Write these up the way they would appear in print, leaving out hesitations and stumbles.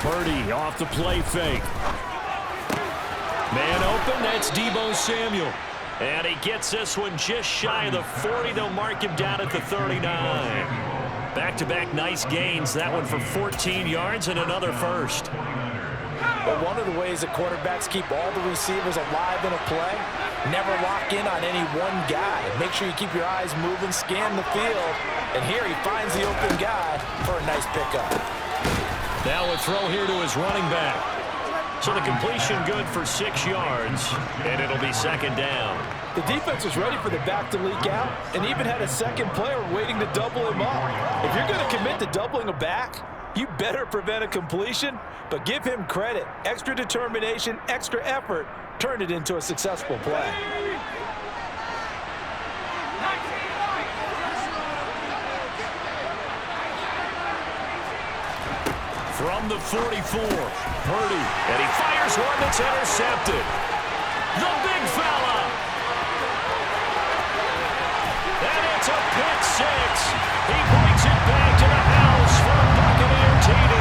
Purdy off the play fake. Man open, that's Deebo Samuel. And he gets this one just shy of the 40. They'll mark him down at the 39. Back-to-back nice gains. That one for 14 yards and another first. But one of the ways that quarterbacks keep all the receivers alive in a play, never lock in on any one guy. Make sure you keep your eyes moving, scan the field. And here he finds the open guy for a nice pickup. Now a throw here to his running back. So the completion good for 6 yards, and it'll be second down. The defense was ready for the back to leak out and even had a second player waiting to double him up. If you're going to commit to doubling a back, you better prevent a completion, but give him credit. Extra determination, extra effort, turned it into a successful play. From the 44, Purdy, and he fires one that's intercepted. The big fella. And it's a pick six. He brings it back to the house for a Buccaneer TD.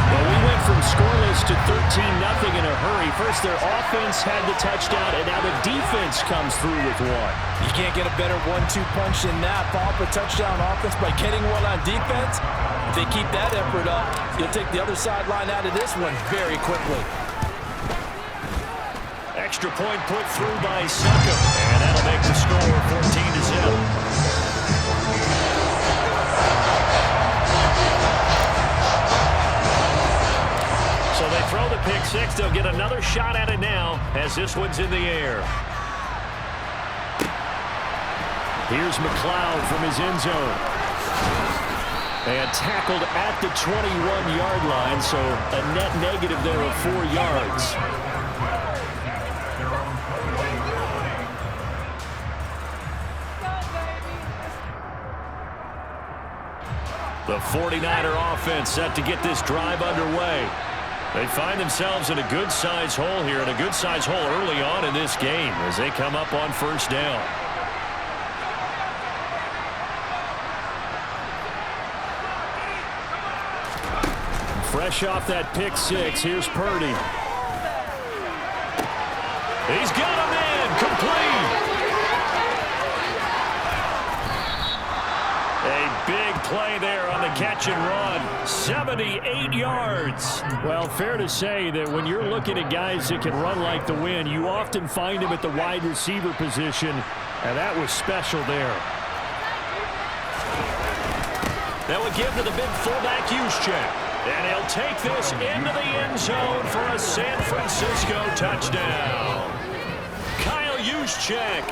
Well, we went from scoreless to 13-0 in a hurry. First, their offense had the touchdown, and now the defense comes through with one. You can't get a better 1-2 punch than that. Follow up a touchdown offense by getting one on defense. If they keep that effort up, you'll take the other sideline out of this one very quickly. Extra point put through by Suckum, and that'll make the score 14-0. So they throw the pick six. They'll get another shot at it now as this one's in the air. Here's McLeod from his end zone. And tackled at the 21-yard line, so a net negative there of 4 yards. The 49er offense set to get this drive underway. They find themselves in a good-sized hole here, and a good-sized hole early on in this game as they come up on first down. Fresh off that pick six, here's Purdy. He's got him in, complete. A big play there on the catch and run. 78 yards. Well, fair to say that when you're looking at guys that can run like the wind, you often find them at the wide receiver position, and that was special there. That would give to the big fullback Juszczyk. And he'll take this into the end zone for a San Francisco touchdown. Kyle Juszczyk.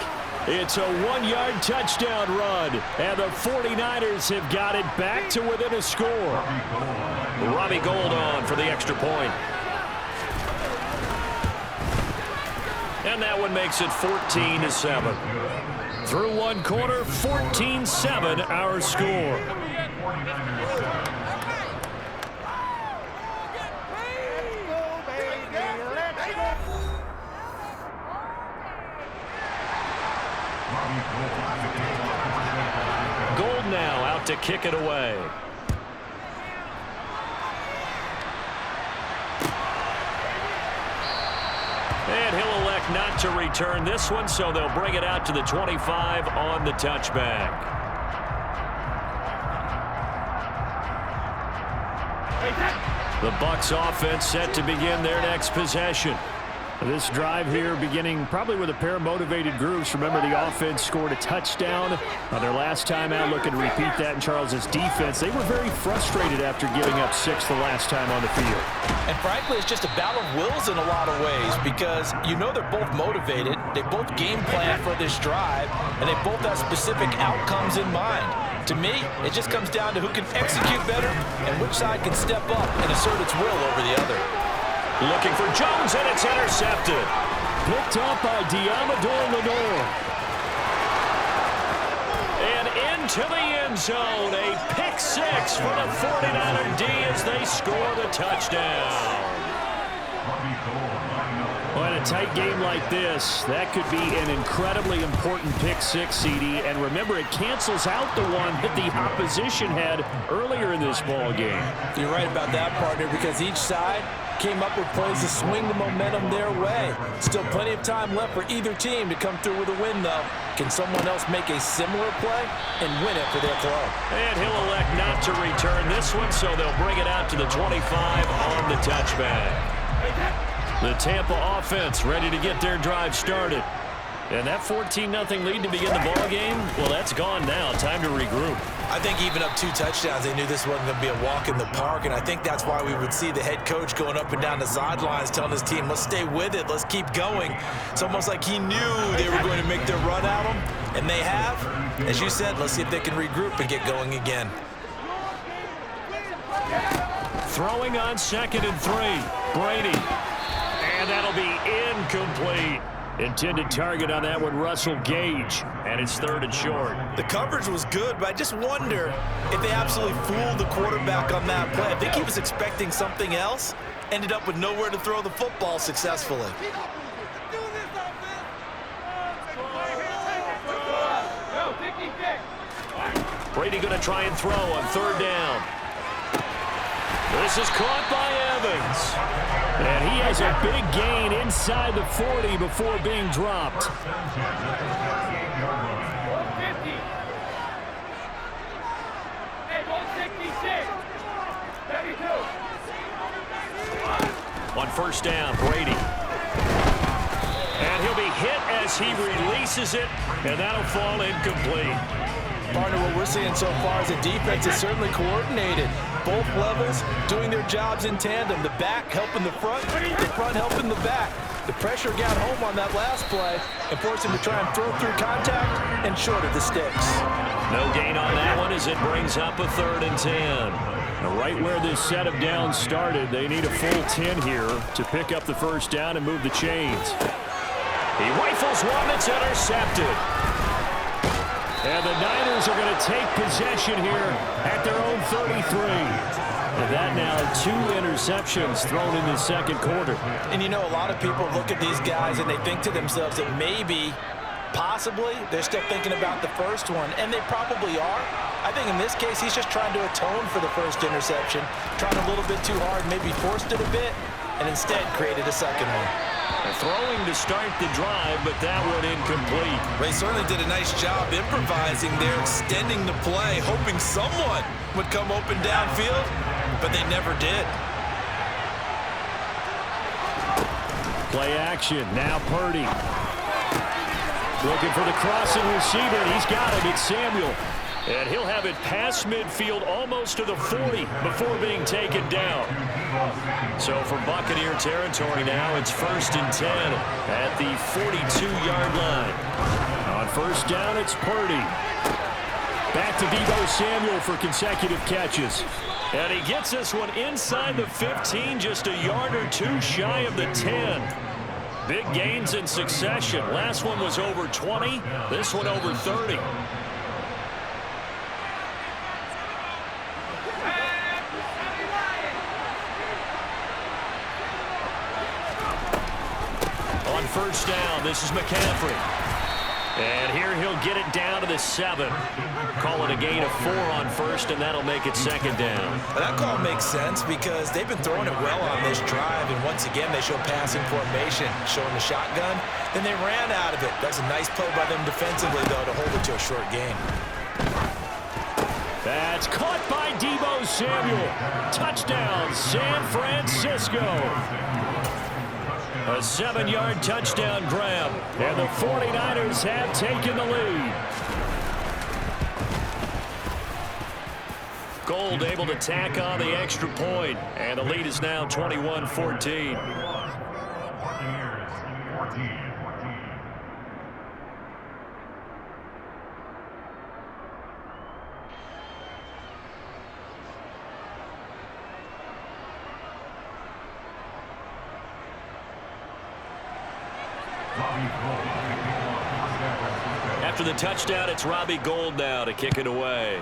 It's a 1-yard touchdown run, and the 49ers have got it back to within a score. Robbie Gould on for the extra point. And that one makes it 14-7. Through one quarter, 14-7 our score. Gould now out to kick it away. And he'll elect not to return this one, so they'll bring it out to the 25 on the touchback. The Bucs offense set to begin their next possession. This drive here beginning probably with a pair of motivated groups. Remember, the offense scored a touchdown on their last time out, looking to repeat that in Charles's defense. They were very frustrated after giving up 6 the last time on the field. And frankly, it's just a battle of wills in a lot of ways because you know they're both motivated. They both game plan for this drive, and they both have specific outcomes in mind. To me, it just comes down to who can execute better and which side can step up and assert its will over the other. Looking for Jones, and it's intercepted. Picked up by Diamador Lenore. And into the end zone. A pick six for the 49er D as they score the touchdown. Well, in a tight game like this, that could be an incredibly important pick six, CD. And remember, it cancels out the one that the opposition had earlier in this ball game. You're right about that, partner, because each side came up with plays to swing the momentum their way. Still plenty of time left for either team to come through with a win, though. Can someone else make a similar play and win it for their club? And he'll elect not to return this one, so they'll bring it out to the 25 on the touchback. The Tampa offense ready to get their drive started. And that 14-0 lead to begin the ball game, well, that's gone now. Time to regroup. I think even up 2 touchdowns, they knew this wasn't going to be a walk in the park, and I think that's why we would see the head coach going up and down the sidelines telling his team, let's stay with it, let's keep going. It's almost like he knew they were going to make their run at him, and they have. As you said, let's see if they can regroup and get going again. Throwing on 2nd and 3, Brady. And that'll be incomplete. Intended target on that one, Russell Gage. And it's 3rd and short. The coverage was good, but I just wonder if they absolutely fooled the quarterback on that play. I think he was expecting something else. Ended up with nowhere to throw the football successfully. Brady going to try and throw on 3rd down. This is caught by Evans. And he has a big gain inside the 40 before being dropped. On 1st down, Brady. And he'll be hit as he releases it, and that'll fall incomplete. Partner, what we're seeing so far is the defense is certainly coordinated. Both levels doing their jobs in tandem. The back helping the front helping the back. The pressure got home on that last play and forced him to try and throw through contact and short of the sticks. No gain on that one as it brings up a 3rd and 10. Now, right where this set of downs started, they need a full 10 here to pick up the 1st down and move the chains. He rifles one that's intercepted. And the Niners are going to take possession here at their own 33. And that now 2 interceptions thrown in the 2nd quarter. And you know, a lot of people look at these guys and they think to themselves that maybe, possibly, they're still thinking about the first one. And they probably are. I think in this case, he's just trying to atone for the 1st interception. Trying a little bit too hard, maybe forced it a bit, and instead created a 2nd one. Throwing to start the drive, but that one incomplete. They certainly did a nice job improvising there, extending the play, hoping someone would come open downfield, but they never did. Play action, now Purdy. Looking for the crossing receiver, and he's got him, it's Samuel. And he'll have it past midfield almost to the 40 before being taken down. So for Buccaneer territory now, it's 1st and 10 at the 42-yard line. On 1st down, it's Purdy. Back to Deebo Samuel for consecutive catches. And he gets this one inside the 15, just a yard or 2 shy of the 10. Big gains in succession. Last one was over 20, this one over 30. On 1st down, this is McCaffrey. And here he'll get it down to the 7. Call it a gain of 4 on 1st, and that'll make it 2nd down. Well, that call makes sense because they've been throwing it well on this drive, and once again they show passing formation, showing the shotgun. Then they ran out of it. That's a nice play by them defensively, though, to hold it to a short gain. That's caught by Deebo Samuel. Touchdown, San Francisco. A 7-yard touchdown grab, and the 49ers have taken the lead. Gold able to tack on the extra point, and the lead is now 21-14. After the touchdown, it's Robbie Gould now to kick it away.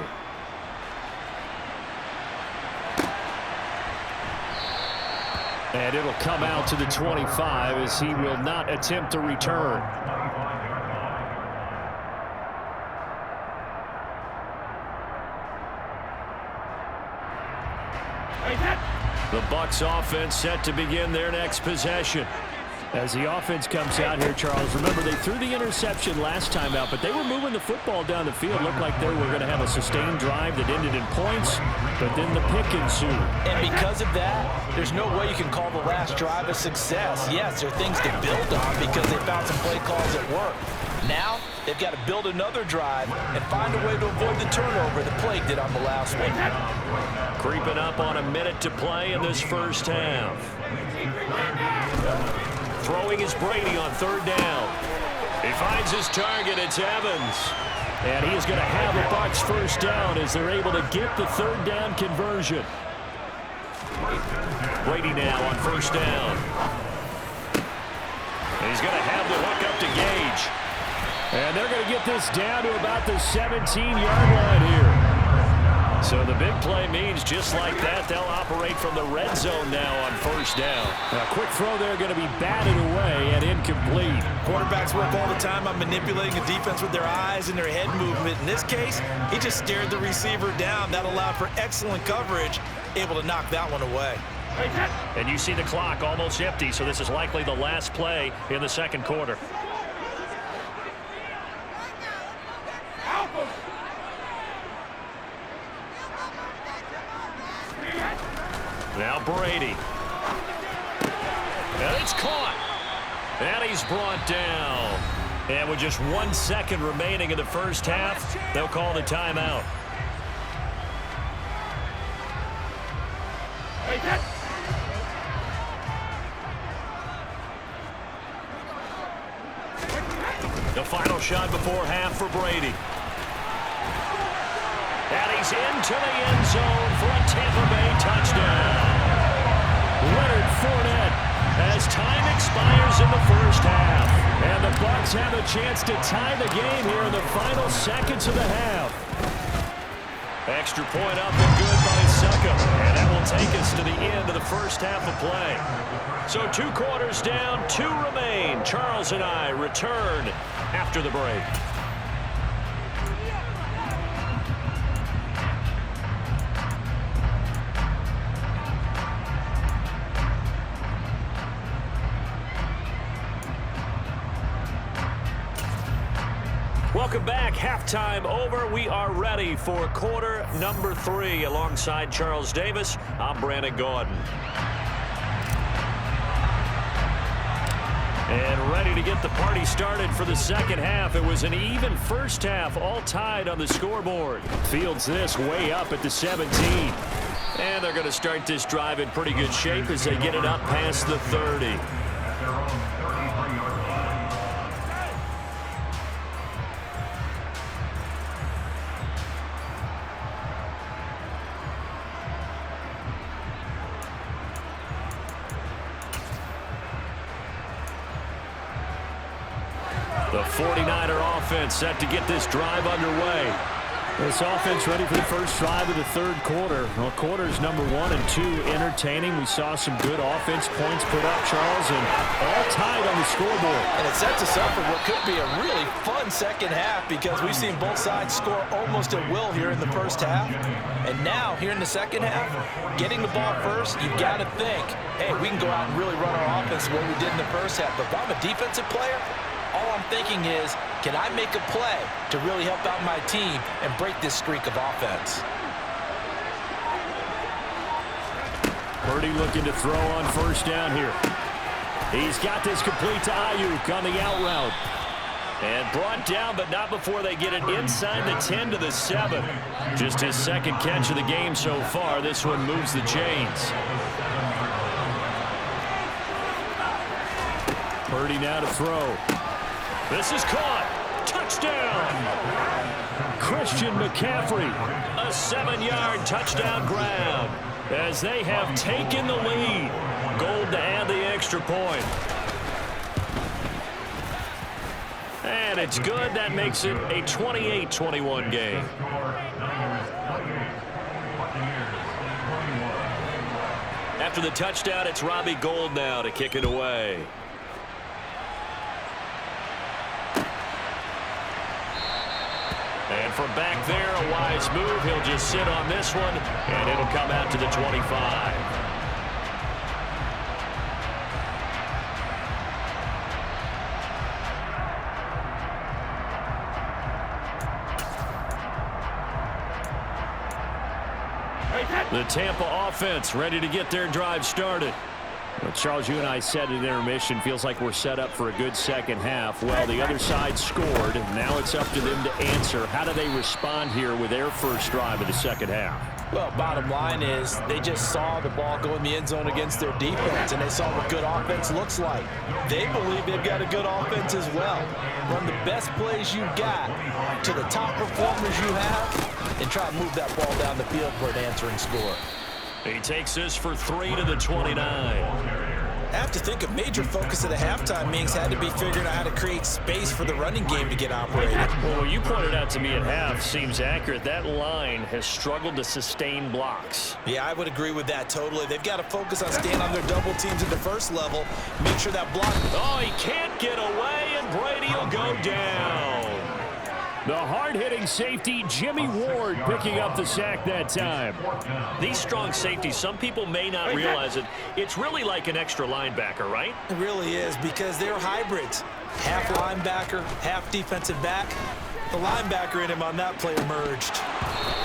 And it'll come out to the 25 as he will not attempt to return. The Bucs offense set to begin their next possession. As the offense comes out here, Charles, remember they threw the interception last time out, but they were moving the football down the field. Looked like they were going to have a sustained drive that ended in points, but then the pick ensued. And because of that, there's no way you can call the last drive a success. Yes, there are things to build on because they found some play calls at work. Now, they've got to build another drive and find a way to avoid the turnover that plagued it on the last one. Creeping up on a minute to play in this first half. Throwing is Brady on third down. He finds his target. It's Evans. And he is going to have a Bucs first down as they're able to get the third down conversion. Brady now on first down. He's going to have the hook up to Gage. And they're going to get this down to about the 17-yard line here. So the big play means just like that, they'll operate from the red zone now on first down. A quick throw there going to be batted away and incomplete. Quarterbacks work all the time on manipulating a defense with their eyes and their head movement. In this case, he just stared the receiver down. That allowed for excellent coverage, able to knock that one away. And you see the clock almost empty, so this is likely the last play in the second quarter. Now Brady. And it's caught. And he's brought down. And with just 1 second remaining in the first half, they'll call the timeout. The final shot before half for Brady. And he's into the end zone for a Tampa Bay touchdown. Leonard Fournette as time expires in the first half. And the Bucs have a chance to tie the game here in the final seconds of the half. Extra point up and good by Suckup. And that will take us to the end of the first half of play. So 2 quarters down, 2 remain. Charles and I return after the break. Welcome back. Halftime over. We are ready for quarter number 3. Alongside Charles Davis, I'm Brandon Gordon. And ready to get the party started for the second half. It was an even first half, all tied on the scoreboard. Fields this way up at the 17. And they're going to start this drive in pretty good shape as they get it up past the 30. The 49er offense set to get this drive underway. This offense ready for the first drive of the third quarter. Well, quarters number 1 and 2 entertaining. We saw some good offense points put up, Charles, and all tied on the scoreboard. And it sets us up for what could be a really fun second half because we've seen both sides score almost at will here in the first half. And now, here in the second half, getting the ball first, you've got to think, hey, we can go out and really run our offense the way we did in the first half. But if I'm a defensive player, all I'm thinking is, can I make a play to really help out my team and break this streak of offense? Purdy looking to throw on first down here. He's got this complete to Ayuk on the out route. And brought down, but not before they get it inside the 10 to the 7. Just his second catch of the game so far. This one moves the chains. Purdy now to throw. This is caught. Touchdown. Christian McCaffrey. A 7-yard touchdown grab as they have taken the lead. Gold to add the extra point. And it's good. That makes it a 28-21 game. After the touchdown, it's Robbie Gould now to kick it away. And from back there, a wise move. He'll just sit on this one, and it'll come out to the 25. The Tampa offense ready to get their drive started. Well, Charles, you and I said at intermission, feels like we're set up for a good second half. Well, the other side scored. Now it's up to them to answer. How do they respond here with their first drive of the second half? Well, bottom line is they just saw the ball go in the end zone against their defense, and they saw what good offense looks like. They believe they've got a good offense as well. Run the best plays you've got to the top performers you have, and try to move that ball down the field for an answering score. He takes this for 3 to the 29. I have to think a major focus of the halftime meetings had to be figuring out how to create space for the running game to get operated. Well, what you pointed out to me at half seems accurate. That line has struggled to sustain blocks. Yeah, I would agree with that totally. They've got to focus on staying on their double teams at the first level. Make sure that block... Oh, he can't get away, and Brady will go down. The hard-hitting safety, Jimmy Ward, picking up the sack that time. These strong safeties, some people may not realize it. It's really like an extra linebacker, right? It really is, because they're hybrids. Half linebacker, half defensive back. The linebacker in him on that play emerged.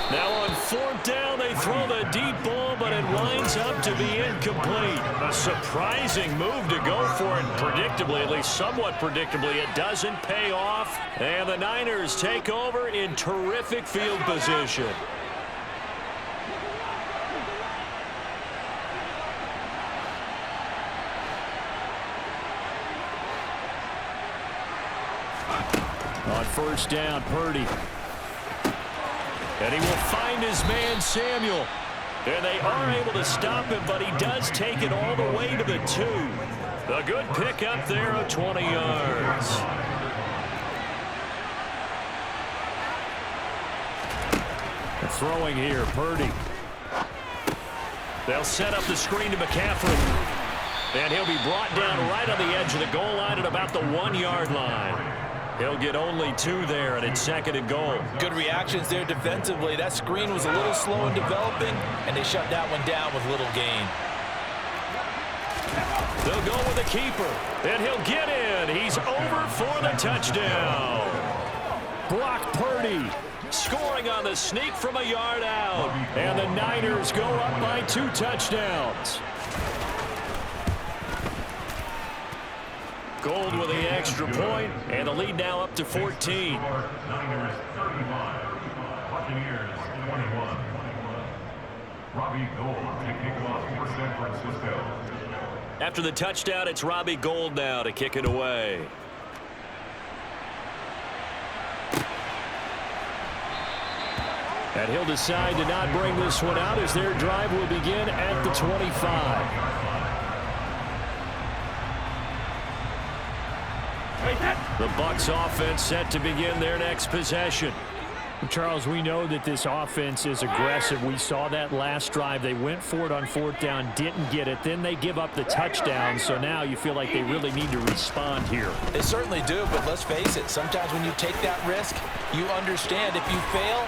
Now on 4th down, they throw the deep ball, but it winds up to be incomplete. A surprising move to go for it, predictably, at least somewhat predictably. It doesn't pay off, and the Niners take over in terrific field position. On 1st down, Purdy. And he will find his man, Samuel. And they are able to stop him, but he does take it all the way to the 2. A good pickup there of 20 yards. Throwing here, Purdy. They'll set up the screen to McCaffrey. And he'll be brought down right on the edge of the goal line at about the 1-yard line. He'll get only 2 there, and it's 2nd and goal. Good reactions there defensively. That screen was a little slow in developing, and they shut that one down with little gain. They'll go with the keeper, and he'll get in. He's over for the touchdown. Brock Purdy scoring on the sneak from a yard out. And the Niners go up by 2 touchdowns. Gould with the extra point, and the lead now up to 14. Niners 35, Buccaneers 21. Robbie Gould to kick off for San Francisco. After the touchdown, it's Robbie Gould now to kick it away. And he'll decide to not bring this one out as their drive will begin at the 25. The Bucs offense set to begin their next possession. Charles, we know that this offense is aggressive. We saw that last drive. They went for it on 4th down, didn't get it. Then they give up the touchdown. So now you feel like they really need to respond here. They certainly do, but let's face it. Sometimes when you take that risk, you understand if you fail,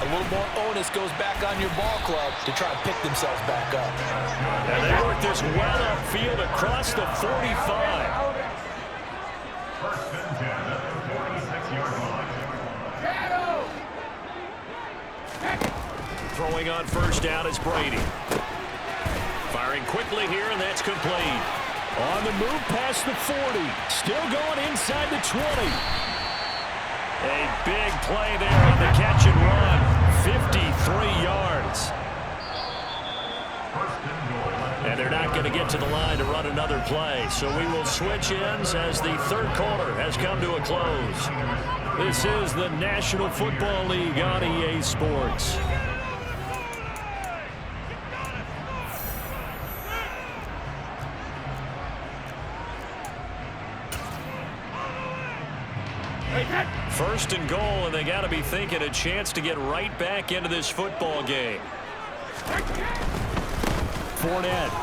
a little more onus goes back on your ball club to try and pick themselves back up. And they work this well upfield across the 45. First and 10 at the 46-yard line. Throwing on 1st down is Brady. Firing quickly here, and that's complete. On the move past the 40. Still going inside the 20. A big play there on the catch and run. 53 yards. And they're not going to get to the line to run another play. So we will switch ends as the 3rd quarter has come to a close. This is the National Football League on EA Sports. First and goal, and they got to be thinking a chance to get right back into this football game. Fournette.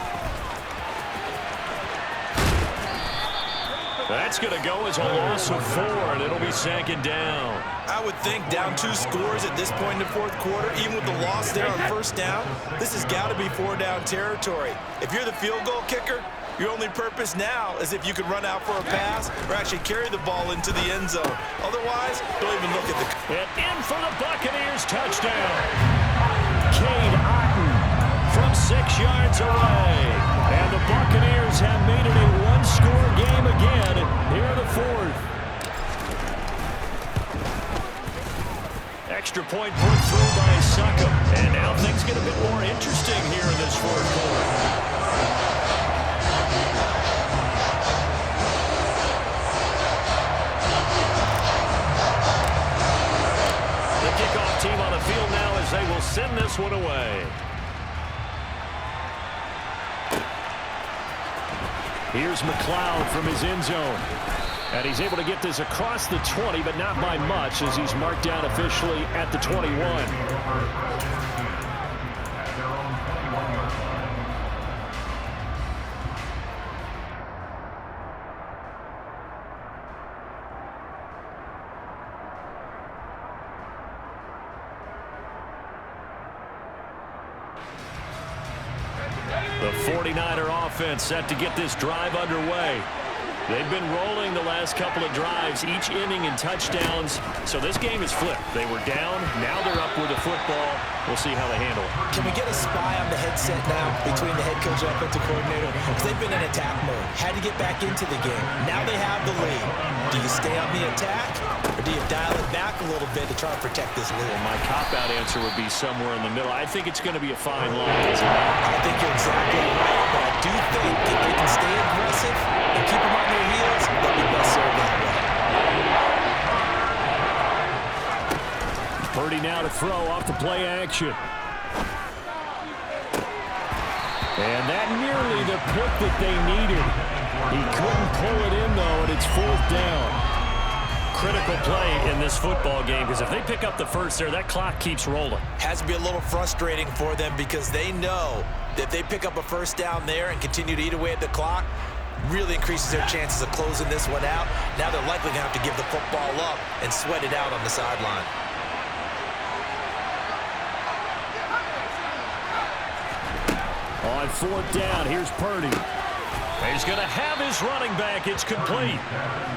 That's going to go as a loss of 4, and it'll be 2nd down. I would think down 2 scores at this point in the 4th quarter, even with the loss there on 1st down, this has got to be 4-down territory. If you're the field goal kicker, your only purpose now is if you can run out for a pass or actually carry the ball into the end zone. Otherwise, don't even look at the... And in for the Buccaneers, touchdown. Cade Otton from 6 yards away. And the Buccaneers have made it a 1-score game again here in the 4th. Extra point put through by Succop. And now things get a bit more interesting here in this 4th quarter. Kickoff team on the field now as they will send this one away. Here's McLeod from his end zone. And he's able to get this across the 20, but not by much as he's marked down officially at the 21. The 49er offense set to get this drive underway. They've been rolling the last couple of drives, each inning in touchdowns. So this game is flipped. They were down. Now they're up with the football. We'll see how they handle it. Can we get a spy on the headset now between the head coach and offensive coordinator? Because they've been in attack mode. Had to get back into the game. Now they have the lead. Do you stay on the attack or do you dial it back a little bit to try and protect this lead? Well, my cop-out answer would be somewhere in the middle. I think it's going to be a fine line, isn't it? I think you're exactly right. But I do think if they can stay aggressive and keep them on their heels, they'll be best served that way. Purdy now to throw off the play action. And that nearly the pick that they needed. He couldn't pull it in, though, and it's 4th down. Critical play in this football game because if they pick up the first there, that clock keeps rolling. Has to be a little frustrating for them because they know that if they pick up a 1st down there and continue to eat away at the clock, really increases their chances of closing this one out. Now they're likely going to have to give the football up and sweat it out on the sideline. On 4th down, here's Purdy. He's going to have his running back. It's complete.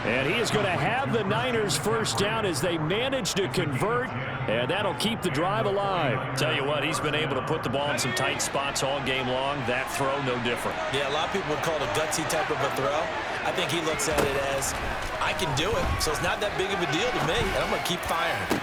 And he is going to have the Niners' 1st down as they manage to convert, and that'll keep the drive alive. Tell you what, he's been able to put the ball in some tight spots all game long. That throw, no different. Yeah, a lot of people would call it a gutsy type of a throw. I think he looks at it as, I can do it, so it's not that big of a deal to me, and I'm going to keep firing.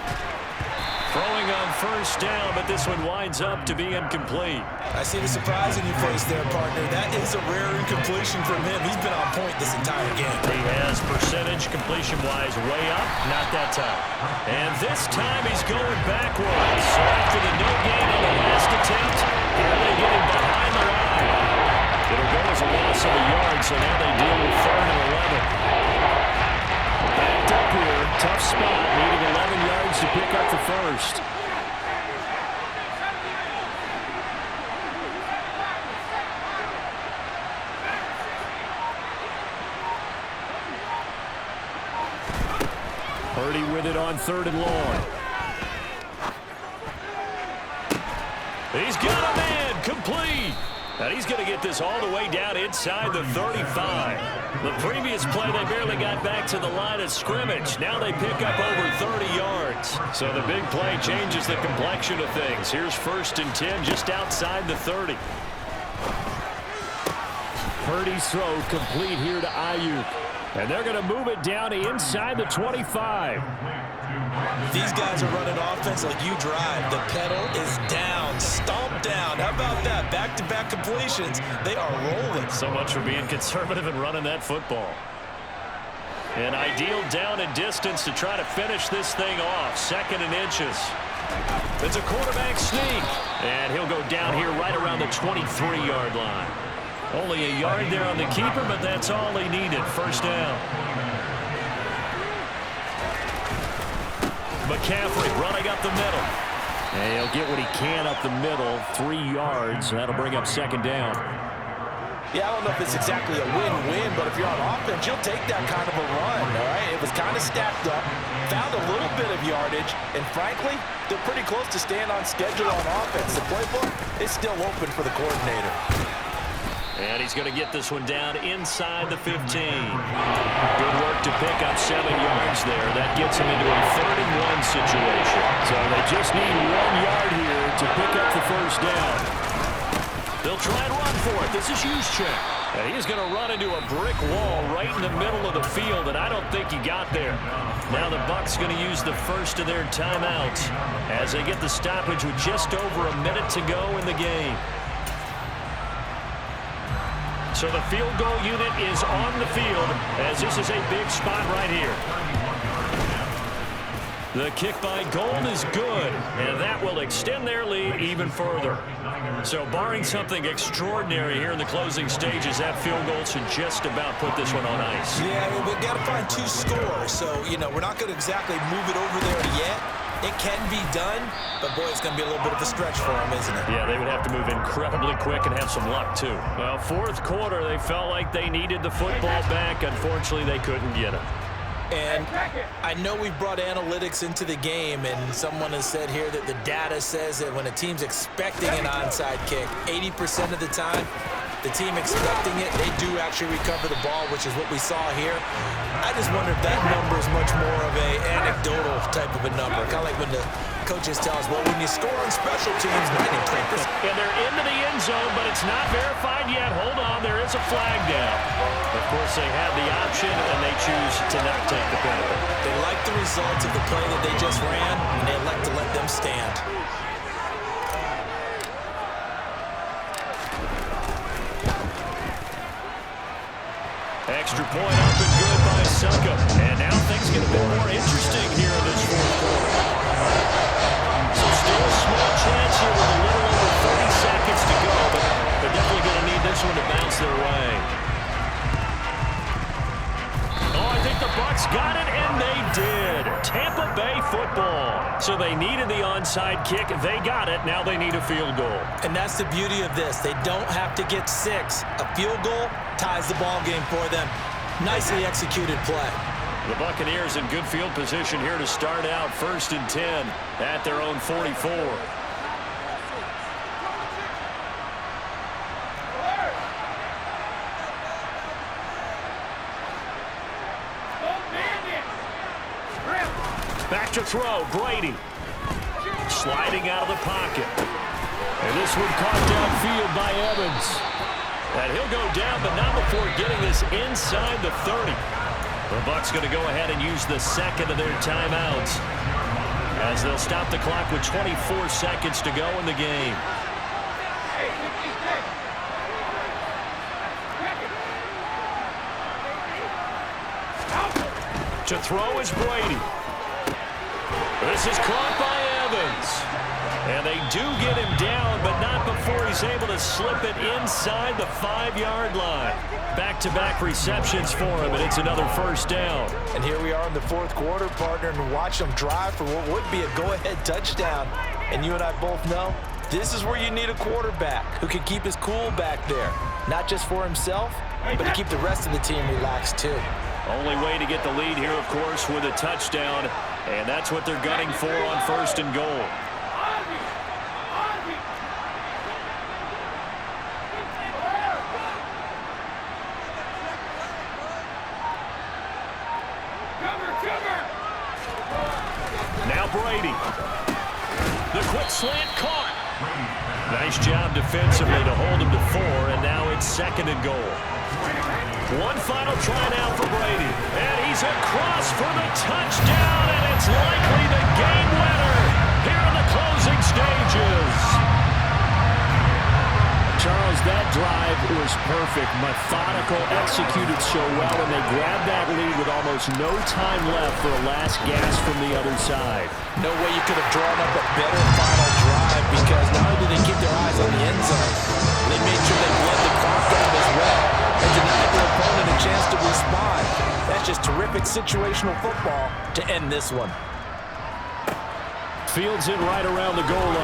Throwing on 1st down, but this one winds up to be incomplete. I see the surprise in your face there, partner. That is a rare incompletion from him. He's been on point this entire game. He has percentage completion-wise way up, not that time. And this time he's going backwards. So after the no gain on the last attempt, here they get him behind the line. It'll go as a loss of a yard, so now they deal with 3rd and 11. Backed up here, tough spot, needing 11 yards to pick up the first. Purdy with it on 3rd and long. He's got a man, complete. And he's going to get this all the way down inside the 35. The previous play, they barely got back to the line of scrimmage. Now they pick up over 30 yards. So the big play changes the complexion of things. Here's 1st and 10 just outside the 30. Purdy's throw complete here to Ayuk. And they're going to move it down to inside the 25. These guys are running offense like you drive. The pedal is down, stomp down. How about that? Back-to-back completions. They are rolling. So much for being conservative and running that football. An ideal down and distance to try to finish this thing off. 2nd and inches. It's a quarterback sneak. And he'll go down here right around the 23-yard line. Only a yard there on the keeper, but that's all he needed. 1st down. McCaffrey running up the middle. And he'll get what he can up the middle, 3 yards. That'll bring up second down. Yeah, I don't know if it's exactly a win-win, but if you're on offense, you'll take that kind of a run, all right? It was kind of stacked up, found a little bit of yardage, and frankly, they're pretty close to staying on schedule on offense. The playbook is still open for the coordinator. And he's going to get this one down inside the 15. Good work to pick up 7 yards there. That gets him into a 3rd-and-1 situation. So they just need 1 yard here to pick up the first down. They'll try and run for it. This is Juszczyk. And he's going to run into a brick wall right in the middle of the field, and I don't think he got there. Now the Bucs going to use the first of their timeouts as they get the stoppage with just over a minute to go in the game. So the field goal unit is on the field as this is a big spot right here. The kick by Gold is good, and that will extend their lead even further. So barring something extraordinary here in the closing stages, that field goal should just about put this one on ice. Yeah, we've got to find 2 scores. So, we're not going to exactly move it over there yet. It can be done, but, boy, it's going to be a little bit of a stretch for them, isn't it? Yeah, they would have to move incredibly quick and have some luck, too. Well, 4th quarter, they felt like they needed the football back. Unfortunately, they couldn't get it. And I know we've brought analytics into the game, and someone has said here that the data says that when a team's expecting an onside kick, 80% of the time, the team expecting it, they do actually recover the ball, which is what we saw here. I just wonder if that number is much more of a anecdotal type of a number. Kind of like when the coaches tell us, well, when you score on special teams, 90%. And they're into the end zone, but it's not verified yet. Hold on, there is a flag down. Of course, they have the option, and they choose to not take the penalty. They like the results of the play that they just ran, and they elect to let them stand. Extra point up and good by Suckup. And now things get a bit more interesting here in this 4th quarter. So still a small chance here with a little over 30 seconds to go, but they're definitely going to need this one to bounce their way. Oh, I think the Bucs got it, and they did. Tampa Bay football. So they needed the onside kick. They got it. Now they need a field goal. And that's the beauty of this. They don't have to get 6. A field goal ties the ball game for them. Nicely executed play. The Buccaneers in good field position here to start out 1st and 10 at their own 44. Back to throw, Brady. Sliding out of the pocket. And this one caught downfield by Evans. And he'll go down, but not before getting this inside the 30. The Bucs going to go ahead and use the 2nd of their timeouts as they'll stop the clock with 24 seconds to go in the game. To throw is Brady. This is caught by Evans. And they do get him down, but not before he's able to slip it inside the 5-yard line. Back-to-back receptions for him, and it's another first down. And here we are in the 4th quarter, partner, and watch them drive for what would be a go-ahead touchdown. And you and I both know this is where you need a quarterback who can keep his cool back there. Not just for himself, but to keep the rest of the team relaxed too. Only way to get the lead here, of course, with a touchdown. And that's what they're gunning for on 1st and goal. Now Brady. The quick slant caught. Nice job defensively to hold him to 4, and now it's 2nd and goal. One final try now for Brady. And he's across for the touchdown, and it's likely the game winner here in the closing stages. Charles, that drive was perfect, methodical, executed so well, and they grabbed that lead with almost no time left for a last gasp from the other side. No way you could have drawn up a better final drive, because not only did they keep their eyes on the end zone, they made sure they bled the clock down as well and denied their opponent a chance to respond. That's just terrific situational football to end this one. Fields it right around the goal